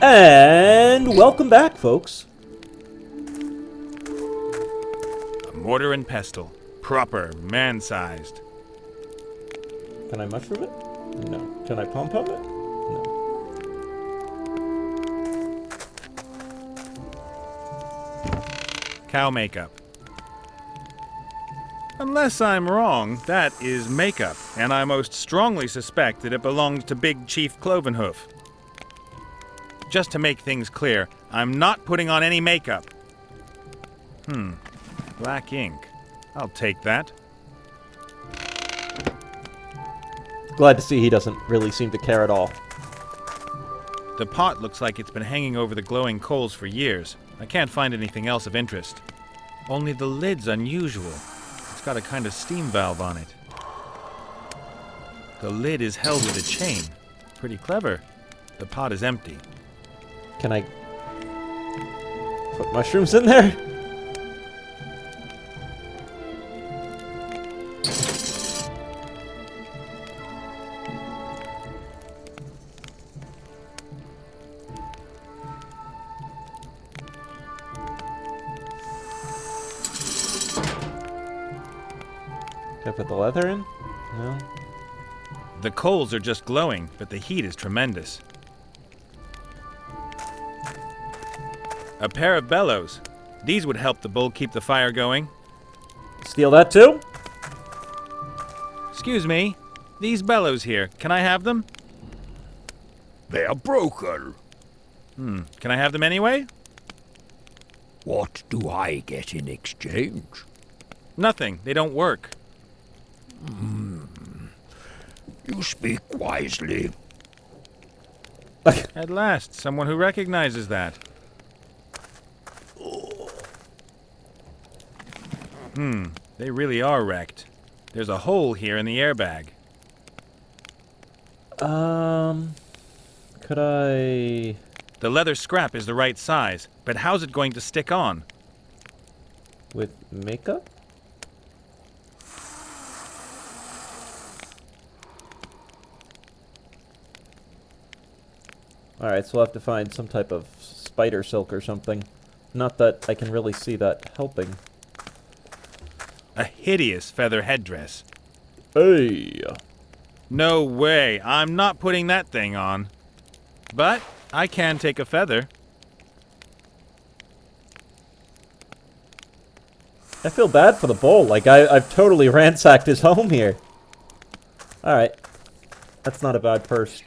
And welcome back, folks. A mortar and pestle. Proper, man-sized. Can I mushroom it? No. Can I pom-pom it? No. Cow makeup. Unless I'm wrong, that is makeup, and I most strongly suspect that it belonged to Big Chief Clovenhoof. Just to make things clear, I'm not putting on any makeup. Black ink. I'll take that. Glad to see he doesn't really seem to care at all. The pot looks like it's been hanging over the glowing coals for years. I can't find anything else of interest. Only the lid's unusual. It's got a kind of steam valve on it. The lid is held with a chain. Pretty clever. The pot is empty. Can I put mushrooms in there? Can I put the leather in? No. The coals are just glowing, but the heat is tremendous. A pair of bellows. These would help the bull keep the fire going. Steal that too? Excuse me, these bellows here, can I have them? They are broken. Can I have them anyway? What do I get in exchange? Nothing, they don't work. You speak wisely. At last, someone who recognizes that. They really are wrecked. There's a hole here in the airbag. Could I... The leather scrap is the right size, but how's it going to stick on? with makeup? Alright, so we'll have to find some type of spider silk or something. Not that I can really see that helping. A hideous feather headdress. Hey! No way, I'm not putting that thing on. But I can take a feather. I feel bad for the bull. Like, I've totally ransacked his home here. Alright. That's not a bad purse.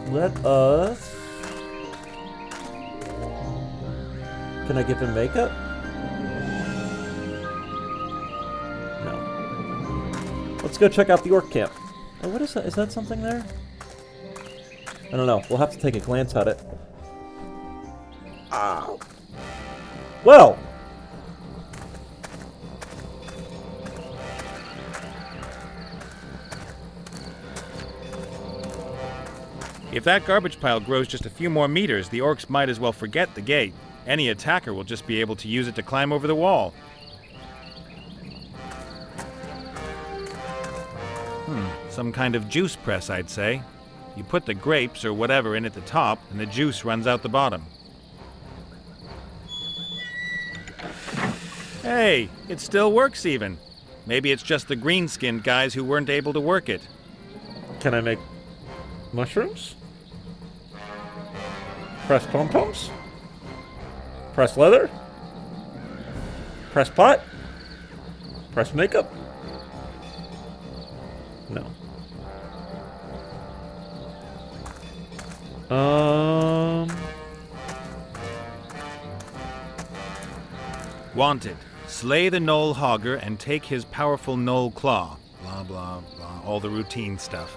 Let us... Can I give him makeup? No. Let's go check out the orc camp. Oh, what is that? Is that something there? I don't know. We'll have to take a glance at it. Ow. Well! If that garbage pile grows just a few more meters, the orcs might as well forget the gate. Any attacker will just be able to use it to climb over the wall. Some kind of juice press, I'd say. You put the grapes or whatever in at the top, and the juice runs out the bottom. Hey, it still works even. Maybe it's just the green-skinned guys who weren't able to work it. Can I make mushrooms? Press pom-poms? Press leather? Press pot? Press makeup? No. Wanted. Slay the Gnoll Hogger and take his powerful Gnoll Claw. Blah, blah, blah. All the routine stuff.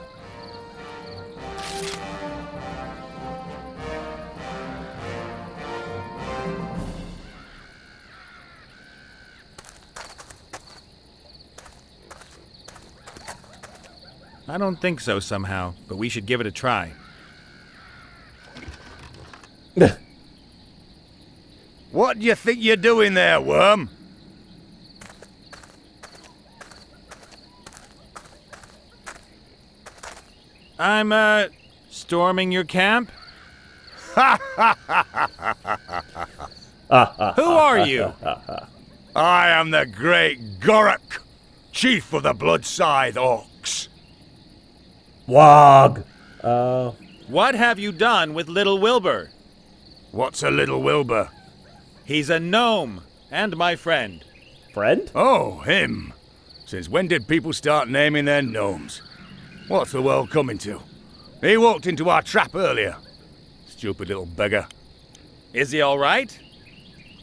I don't think so somehow, but we should give it a try. What do you think you're doing there, worm? I'm, storming your camp? Who are you? I am the great Gorok, chief of the Blood Scythe Orcs. Wog! What have you done with little Wilbur? What's a little Wilbur? He's a gnome, and my friend. Friend? Oh, him. Since when did people start naming their gnomes? What's the world coming to? He walked into our trap earlier. Stupid little beggar. Is he all right?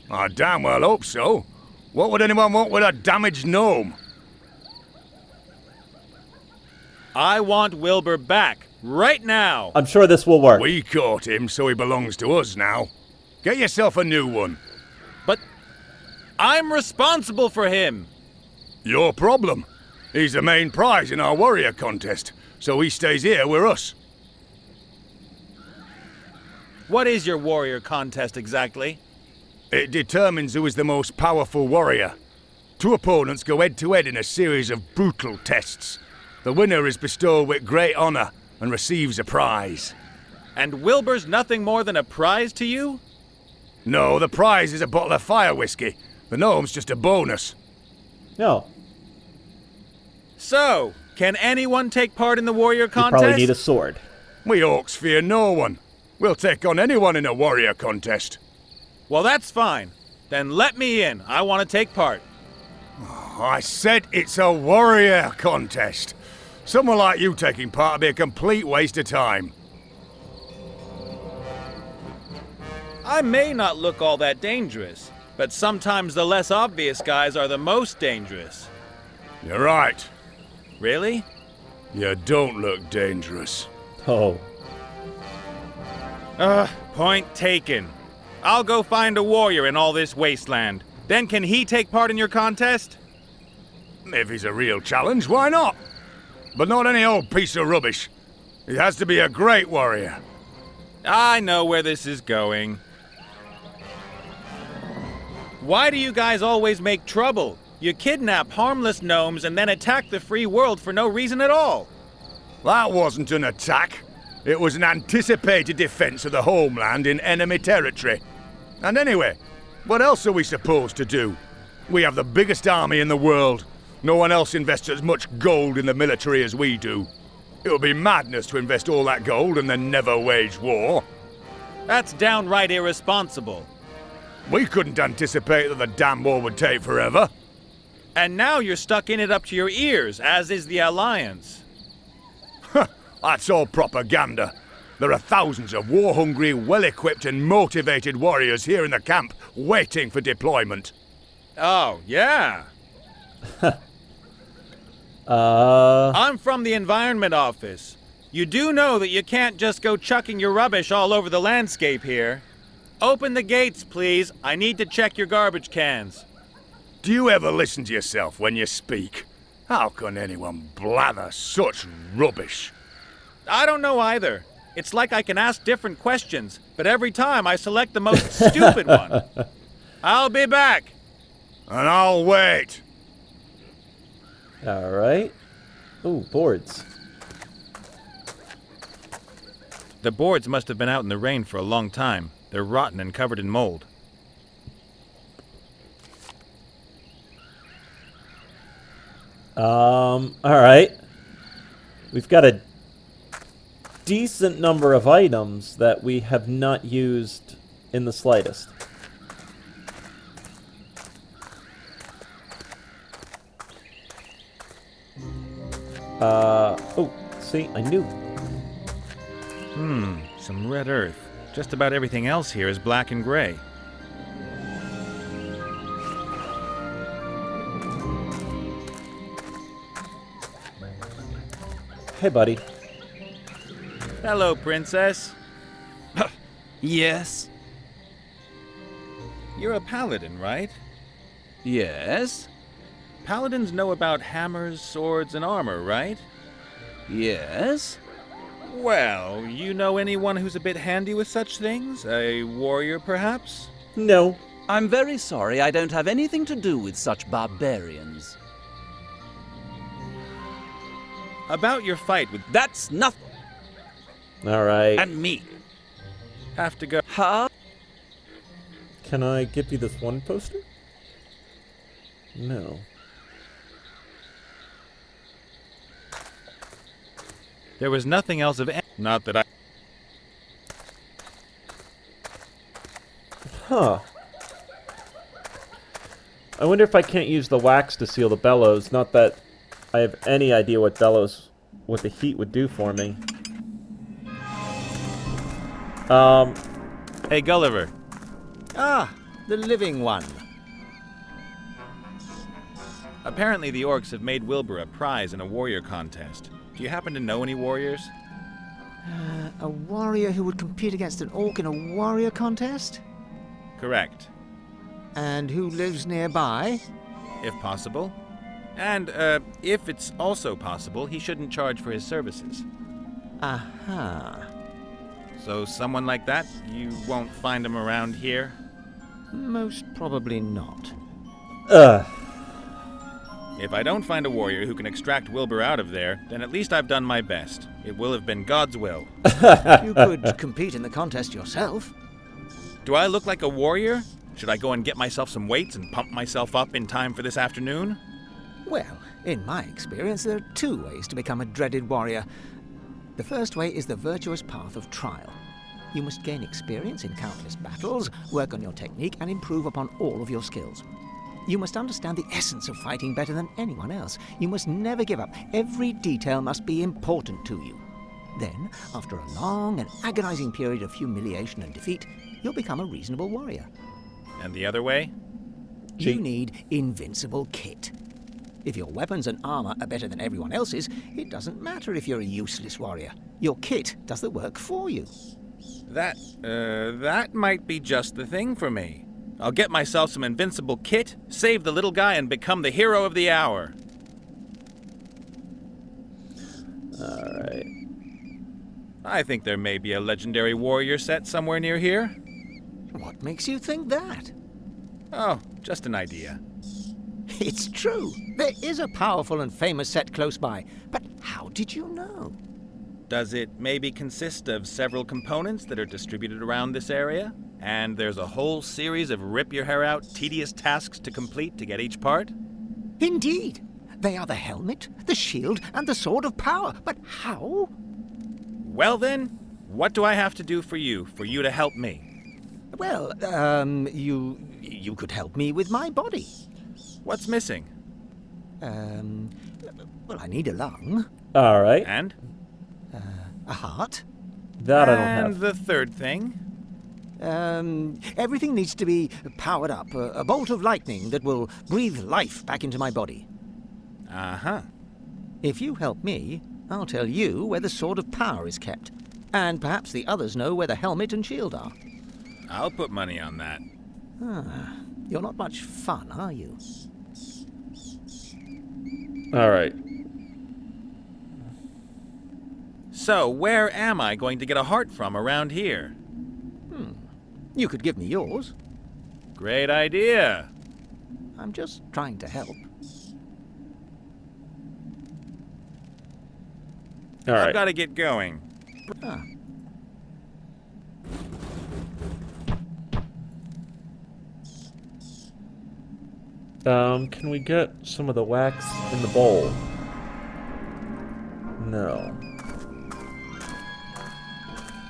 I damn well hope so. What would anyone want with a damaged gnome? I want Wilbur back, right now! I'm sure this will work. We caught him, so he belongs to us now. Get yourself a new one. But I'm responsible for him! Your problem. He's the main prize in our warrior contest, so he stays here with us. What is your warrior contest exactly? It determines who is the most powerful warrior. Two opponents go head-to-head in a series of brutal tests. The winner is bestowed with great honor and receives a prize. And Wilbur's nothing more than a prize to you? No, the prize is a bottle of fire whiskey. The gnome's just a bonus. No. So, can anyone take part in the warrior You contest? probably need a sword. We orcs fear no one. We'll take on anyone in a warrior contest. Well, that's fine. Then let me in. I want to take part. I said it's a warrior contest. Someone like you taking part would be a complete waste of time. I may not look all that dangerous, but sometimes the less obvious guys are the most dangerous. You're right. Really? You don't look dangerous. Oh. Point taken. I'll go find a warrior in all this wasteland. Then can he take part in your contest? If he's a real challenge, why not? But not any old piece of rubbish. He has to be a great warrior. I know where this is going. Why do you guys always make trouble? You kidnap harmless gnomes and then attack the free world for no reason at all. That wasn't an attack. It was an anticipated defense of the homeland in enemy territory. And anyway, what else are we supposed to do? We have the biggest army in the world. No one else invests as much gold in the military as we do. It would be madness to invest all that gold and then never wage war. That's downright irresponsible. We couldn't anticipate that the damn war would take forever. And now you're stuck in it up to your ears, as is the Alliance. That's all propaganda. There are thousands of war-hungry, well-equipped and motivated warriors here in the camp, waiting for deployment. Oh, yeah. I'm from the Environment Office. You do know that you can't just go chucking your rubbish all over the landscape here. Open the gates, please. I need to check your garbage cans. Do you ever listen to yourself when you speak? How can anyone blather such rubbish? I don't know either. It's like I can ask different questions, but every time I select the most stupid one. I'll be back. And I'll wait. Alright. Ooh, boards. The boards must have been out in the rain for a long time. They're rotten and covered in mold. Alright. We've got a decent number of items that we have not used in the slightest. Oh, see, I knew. Some red earth. Just about everything else here is black and gray. Hey, buddy. Hello, princess. Yes? You're a paladin, right? Yes? Paladins know about hammers, swords, and armor, right? Yes? Well, you know anyone who's a bit handy with such things? A warrior, perhaps? No. I'm very sorry I don't have anything to do with such barbarians. About your fight with... That's nothing. Alright. And me. Have to go. Huh? Can I give you this one poster? No. There was nothing else of not that I... Huh. I wonder if I can't use the wax to seal the bellows. Not that I have any idea what the heat would do for me. Hey, Gulliver. Ah, the living one. Apparently the orcs have made Wilbur a prize in a warrior contest. Do you happen to know any warriors? A warrior who would compete against an orc in a warrior contest? Correct. And who lives nearby? If possible. And, if it's also possible, he shouldn't charge for his services. Aha. So someone like that, you won't find him around here? Most probably not. Ugh. If I don't find a warrior who can extract Wilbur out of there, then at least I've done my best. It will have been God's will. You could compete in the contest yourself. Do I look like a warrior? Should I go and get myself some weights and pump myself up in time for this afternoon? Well, in my experience, there are two ways to become a dreaded warrior. The first way is the virtuous path of trial. You must gain experience in countless battles, work on your technique, and improve upon all of your skills. You must understand the essence of fighting better than anyone else. You must never give up. Every detail must be important to you. Then, after a long and agonizing period of humiliation and defeat, you'll become a reasonable warrior. And the other way? You need invincible kit. If your weapons and armor are better than everyone else's, it doesn't matter if you're a useless warrior. Your kit does the work for you. That might be just the thing for me. I'll get myself some invincible kit, save the little guy, and become the hero of the hour. Alright. I think there may be a legendary warrior set somewhere near here. What makes you think that? Oh, just an idea. It's true. There is a powerful and famous set close by. But how did you know? Does it maybe consist of several components that are distributed around this area? And there's a whole series of rip-your-hair-out, tedious tasks to complete to get each part? Indeed. They are the helmet, the shield, and the sword of power. But how? Well then, what do I have to do for you to help me? Well, you could help me with my body. What's missing? Well, I need a lung, Alright. And? a heart. That I don't And have. the third thing? Everything needs to be powered up. A bolt of lightning that will breathe life back into my body. Uh-huh. If you help me, I'll tell you where the sword of power is kept. And perhaps the others know where the helmet and shield are. I'll put money on that. You're not much fun, are you? Alright. So, where am I going to get a heart from around here? You could give me yours. Great idea. I'm just trying to help. I've Alright. got to get going. Ah. Can we get some of the wax in the bowl? No.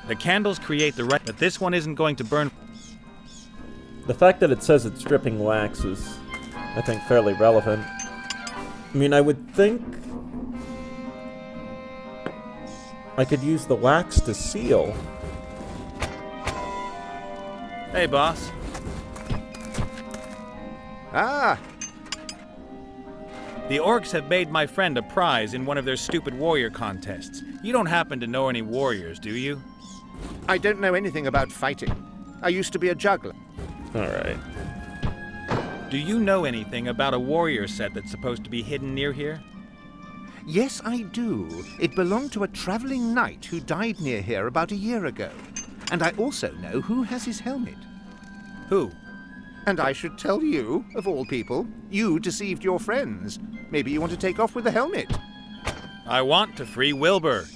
The candles create the right, but this one isn't going to burn. The fact that it says it's dripping wax is, I think, fairly relevant. I mean, I would think I could use the wax to seal. Hey, boss. Ah! The orcs have made my friend a prize in one of their stupid warrior contests. You don't happen to know any warriors, do you? I don't know anything about fighting. I used to be a juggler. Alright. Do you know anything about a warrior set that's supposed to be hidden near here? Yes, I do. It belonged to a traveling knight who died near here about a year ago. And I also know who has his helmet. Who? And I should tell you, of all people, you deceived your friends. Maybe you want to take off with the helmet. I want to free Wilbur.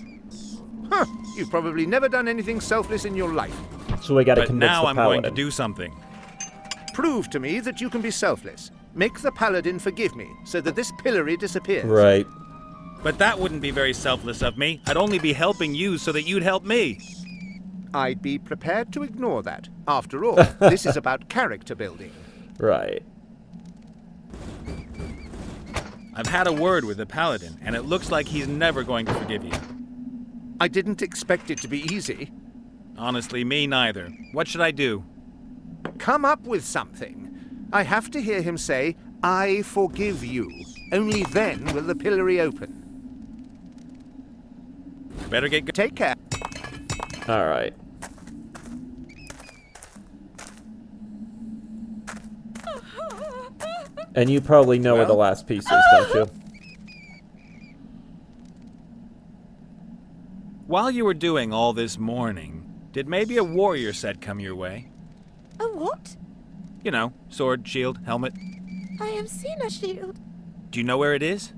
Huh, you've probably never done anything selfless in your life. So we gotta But convince now the I'm going paladin. to do something. Prove to me that you can be selfless. Make the paladin forgive me, so that this pillory disappears. Right. But that wouldn't be very selfless of me. I'd only be helping you so that you'd help me. I'd be prepared to ignore that. After all, this is about character building. Right. I've had a word with the paladin, and it looks like he's never going to forgive you. I didn't expect it to be easy. Honestly, me neither. What should I do? Come up with something. I have to hear him say, "I forgive you." Only then will the pillory open. Better get go- Take care. All right. And you probably know where the last piece is, don't you? While you were doing all this mourning, did maybe a warrior set come your way? A what? You know, sword, shield, helmet. I have seen a shield. Do you know where it is?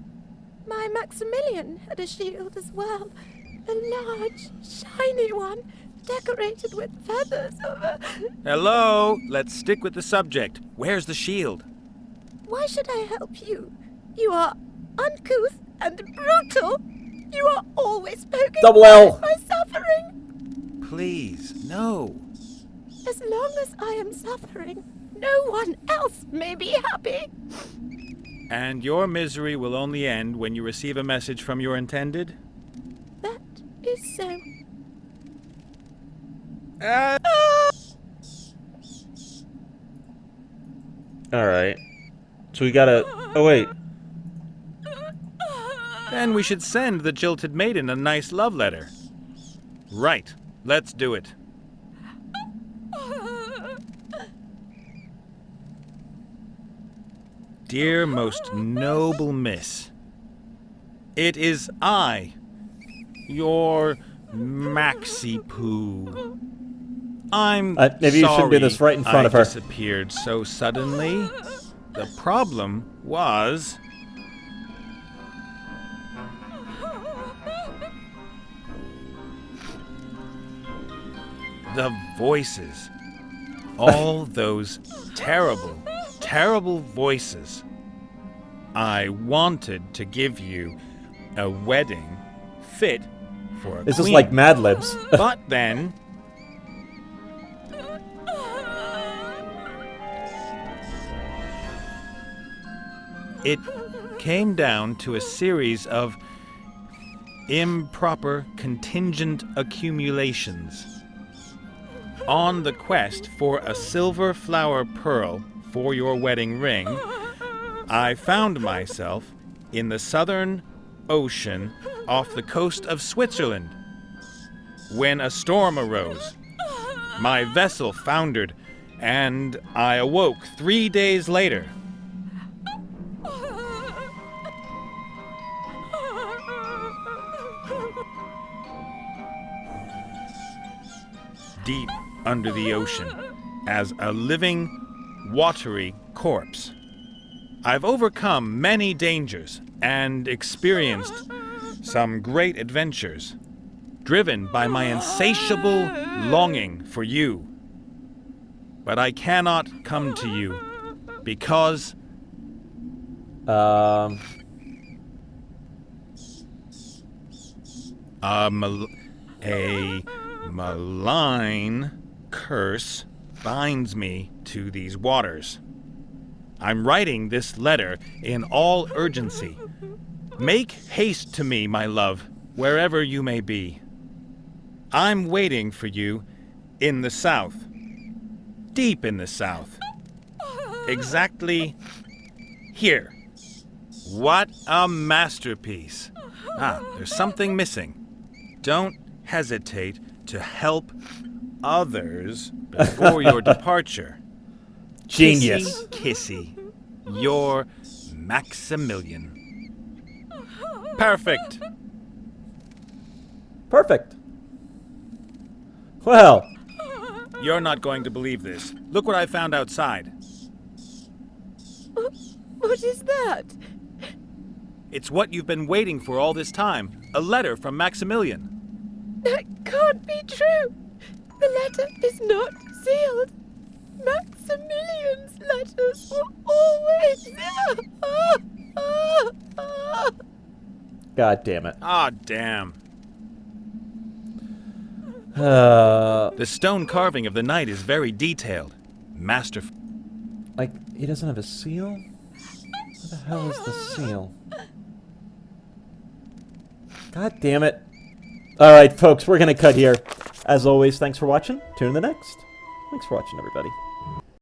My Maximilian had a shield as well. A large, shiny one, decorated with feathers of a... Hello? Let's stick with the subject. Where's the shield? Why should I help you? You are uncouth and brutal. You are always poking Double fun L. at my suffering. Please, no. As long as I am suffering, no one else may be happy. And your misery will only end when you receive a message from your intended? That is so. All right. So we gotta... Oh, wait. Then we should send the jilted maiden a nice love letter. Right. Let's do it. Dear most noble miss, it is I, your Maxi Poo. I'm maybe you shouldn't do this right in front of her. I disappeared so suddenly. The problem was... the voices. All those terrible, terrible voices. I wanted to give you a wedding fit for a This queen. is like Mad Libs. But then... it came down to a series of improper contingent accumulations. On the quest for a silver flower pearl for your wedding ring, I found myself in the southern ocean off the coast of Switzerland. When a storm arose, my vessel foundered, and I awoke 3 days later. Deep under the ocean, as a living, watery corpse. I've overcome many dangers and experienced some great adventures, driven by my insatiable longing for you. But I cannot come to you because a malign curse binds me to these waters. I'm writing this letter in all urgency. Make haste to me, my love, wherever you may be. I'm waiting for you in the south, deep in the south, exactly here. What a masterpiece. There's something missing. Don't hesitate to help others before your departure. Genius. Kissy, kissy. Your Maximilian. Perfect. Perfect. Well, You're not going to believe this. Look what I found outside. What is that? It's what you've been waiting for all this time. A letter from Maximilian. That can't be true. The letter is not sealed. Maximilian's letters were always sealed. God damn it. Ah, damn. Uh, The stone carving of the knight is very detailed. Masterful. like, he doesn't have a seal? Where the hell is the seal? God damn it. Alright, folks, we're gonna cut here. As always, thanks for watching. Tune in the next. Thanks for watching, everybody.